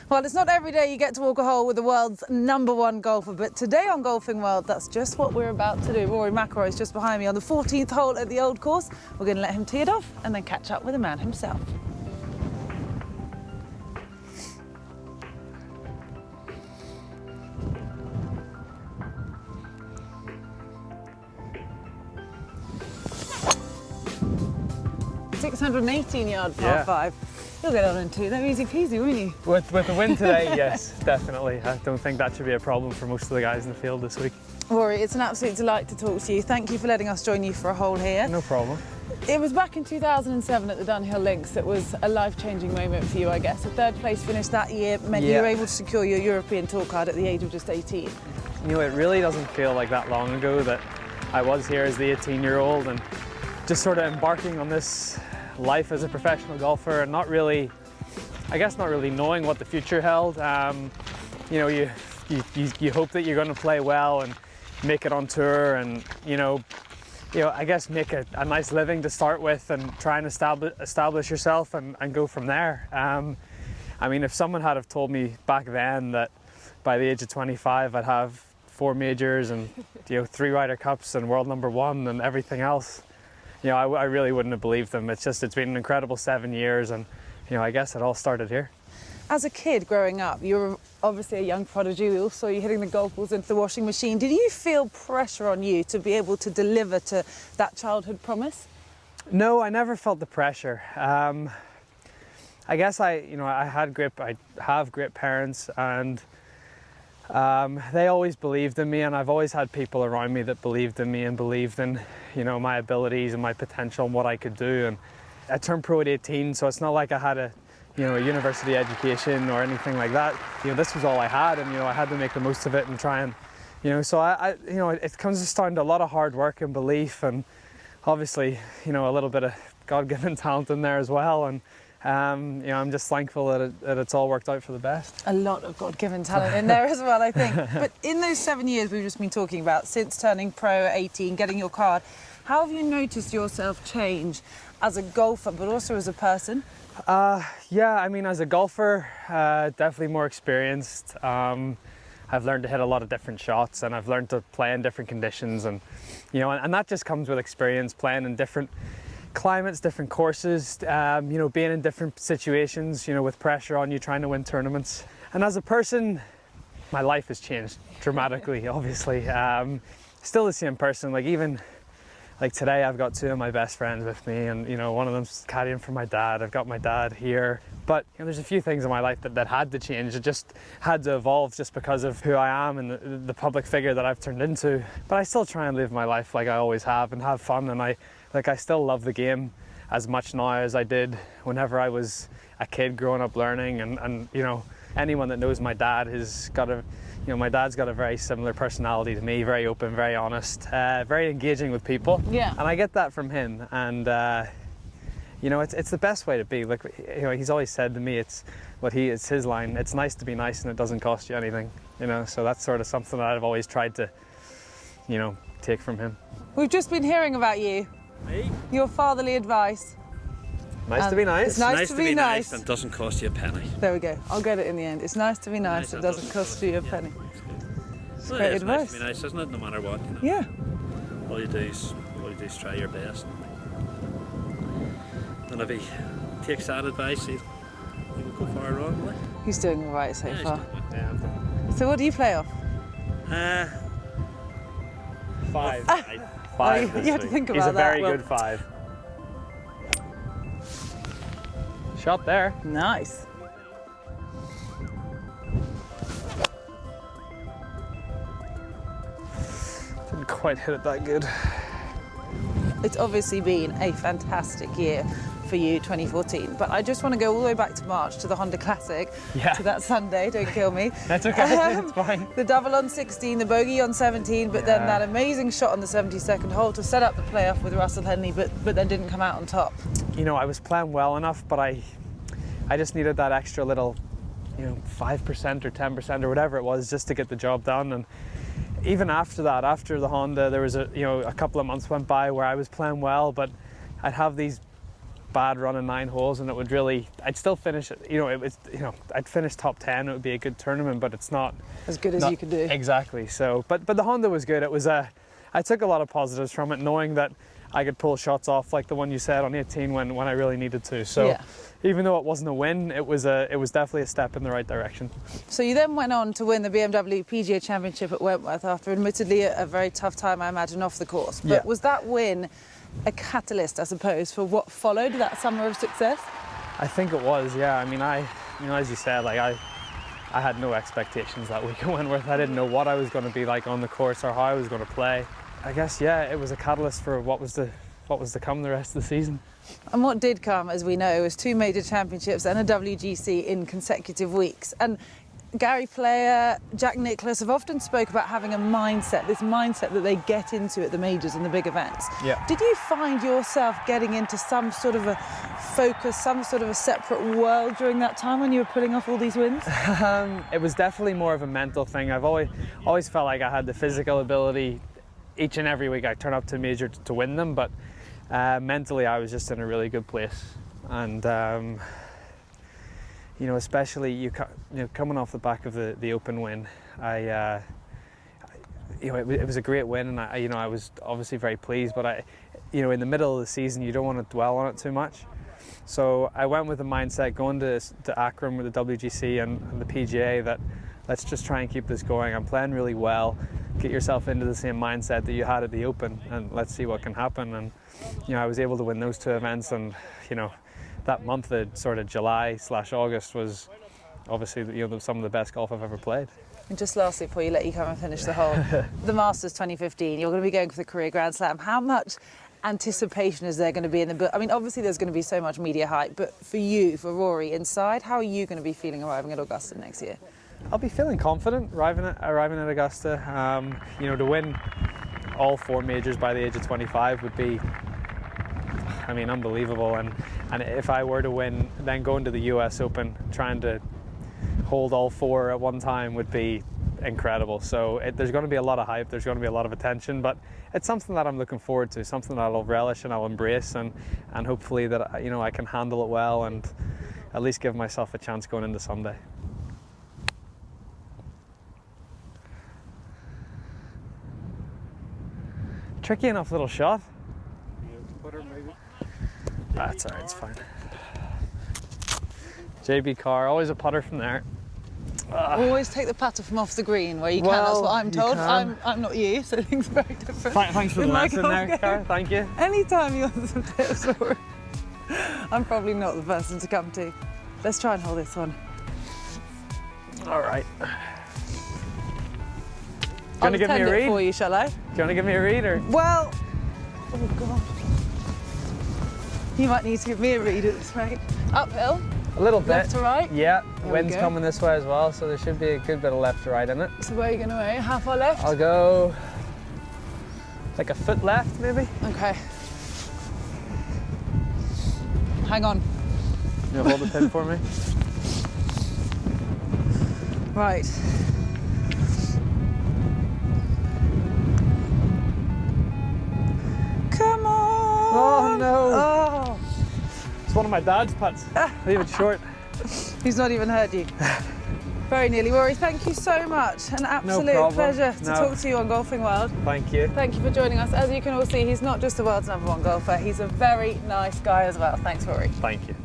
Well, it's not every day you get to walk a hole with the world's #1 golfer, but today on Golfing World, that's just what we're about to do. Rory McIlroy is just behind me on the 14th hole at the old course. We're going to let him tee it off and then catch up with the man himself. .618-yard par 5. You'll get on in two. They're easy peasy, won't you? With the win today, yes, definitely. I don't think that should be a problem for most of the guys in the field this week. Rory, it's an absolute delight to talk to you. Thank you for letting us join you for a hole here. No problem. It was back in 2007 at the Dunhill Links that was a life-changing moment for you, I guess. A third place finish that year meant you were able to secure your European Tour card at the age of just 18. You know, it really doesn't feel like that long ago that I was here as the 18-year-old and just sort of embarking on this life as a professional golfer and not really knowing what the future held. You know, you hope that you're going to play well and make it on tour and, you know, I guess make a nice living to start with and try and establish yourself and go from there. I mean, if someone had have told me back then that by the age of 25 I'd have 4 majors and 3 Ryder Cups and world #1 and everything else, I really wouldn't have believed them. It's been an incredible 7 years and, I guess it all started here. As a kid growing up, you were obviously a young prodigy. We all saw you hitting the golf balls into the washing machine. Did you feel pressure on you to be able to deliver to that childhood promise? No, I never felt the pressure. I guess I have great parents and they always believed in me, and I've always had people around me that believed in me and believed in, my abilities and my potential and what I could do. And I turned pro at 18, so it's not like I had a university education or anything like that. This was all I had, and I had to make the most of it and try and, so it comes down to a lot of hard work and belief, and obviously, a little bit of God-given talent in there as well. And I'm just thankful that it's all worked out for the best. A lot of God-given talent in there as well, I think. But in those 7 years we've just been talking about, since turning pro at 18, getting your card, how have you noticed yourself change as a golfer, but also as a person? Yeah, I mean, as a golfer, definitely more experienced. I've learned to hit a lot of different shots, and I've learned to play in different conditions, and and that just comes with experience, playing in different climates, different courses, being in different situations, with pressure on you, trying to win tournaments. And as a person, my life has changed dramatically, obviously. Still the same person, like today I've got 2 of my best friends with me, and one of them's caddying for my dad. I've got my dad here. But there's a few things in my life that had to change. It just had to evolve just because of who I am and the public figure that I've turned into. But I still try and live my life like I always have and have fun, and I still love the game as much now as I did whenever I was a kid growing up learning. And anyone that knows my dad has got my dad's got a very similar personality to me, very open, very honest, very engaging with people. Yeah. And I get that from him. And, it's the best way to be. Like, he's always said to me, it's his line, it's nice to be nice and it doesn't cost you anything, so that's sort of something that I've always tried to, take from him. We've just been hearing about you. Me? Your fatherly advice. Nice to be nice. It's nice to be nice and doesn't cost you a penny. There we go. I'll get it in the end. It's nice to be nice. It doesn't cost you a penny. It's great advice. Nice to be nice, isn't it? No matter what. Yeah. All you do is try your best. And if he takes that advice, he will go far wrong, will he? He's doing all right so far. Yeah. So what do you play off? 5. 5. You have to think about that. He's a very good 5. Shot there. Nice. Didn't quite hit it that good. It's obviously been a fantastic year for you, 2014, but I just want to go all the way back to March, to the Honda Classic, to that Sunday, don't kill me. That's okay, it's fine. The double on 16, the bogey on 17, but then that amazing shot on the 72nd hole to set up the playoff with Russell Henley, but then didn't come out on top. I was playing well enough, but I just needed that extra little, 5% or 10% or whatever it was, just to get the job done. And even after that, after the Honda, there was a couple of months went by where I was playing well, but I'd have these bad run in 9 holes, and it would really, I'd still finish it. I'd finish top 10. It would be a good tournament, but it's not as good as you could do. Exactly. So, but the Honda was good. It was I took a lot of positives from it, knowing that I could pull shots off like the one you said on 18 when I really needed to. So, yeah. Even though it wasn't a win, it was definitely a step in the right direction. So you then went on to win the BMW PGA Championship at Wentworth after admittedly a very tough time, I imagine, off the course. But was that win a catalyst, I suppose, for what followed that summer of success? I think it was, yeah. I mean, as you said, like I had no expectations that week at Wentworth. I didn't know what I was going to be like on the course or how I was going to play. I guess, yeah, it was a catalyst for what was to come the rest of the season. And what did come, as we know, was 2 major championships and a WGC in consecutive weeks. And Gary Player, Jack Nicklaus have often spoke about having a mindset, this mindset that they get into at the majors and the big events. Yeah. Did you find yourself getting into some sort of a focus, some sort of a separate world during that time when you were pulling off all these wins? It was definitely more of a mental thing. I've always felt like I had the physical ability. Each and every week I turn up to a major to win them, but mentally I was just in a really good place. And especially coming off the back of the Open win, it was a great win, and I was obviously very pleased. But in the middle of the season, you don't want to dwell on it too much. So I went with the mindset going to Akron with the WGC and the PGA that let's just try and keep this going. I'm playing really well. Get yourself into the same mindset that you had at the Open, and let's see what can happen. And I was able to win those 2 events, and that month, the sort of July/August, was obviously some of the best golf I've ever played. And just lastly, before you let you come and finish the hole, the Masters 2015, you're going to be going for the career Grand Slam. How much anticipation is there going to be in the book? I mean, obviously there's going to be so much media hype, but for you, for Rory, inside, how are you going to be feeling arriving at Augusta next year? I'll be feeling confident arriving at Augusta. To win all 4 majors by the age of 25 would be, unbelievable. And if I were to win, then going to the US Open, trying to hold all 4 at one time would be incredible. So there's going to be a lot of hype, there's going to be a lot of attention, but it's something that I'm looking forward to, something that I'll relish and I'll embrace, and hopefully that I can handle it well and at least give myself a chance going into Sunday. Tricky enough little shot. Putter maybe. That's alright, it's fine. JB Carr, always a putter from there. Always take the putter from off the green where you can, that's what I'm told. I'm not you, so things are very different. Thanks for the lesson there, Cara, thank you. Anytime you want some tips, Rory, I'm probably not the person to come to. Let's try and hold this one. Alright. Do you want to give me a read? For you, shall I? Do you want to give me a read, or? Well, oh God. You might need to give me a read at this rate. Uphill? A little bit. Left to right? Yeah, There wind's coming this way as well, so there should be a good bit of left to right in it. So where are you going to aim? How far left? I'll go like a foot left, maybe. Okay. Hang on. You hold the pin for me? Right. Come on! Oh no! Oh. It's one of my dad's putts. Leave it short. He's not even heard you. Very nearly. Rory, thank you so much. An absolute pleasure to talk to you on Golfing World. Thank you. Thank you for joining us. As you can all see, he's not just the world's #1 golfer, he's a very nice guy as well. Thanks, Rory. Thank you.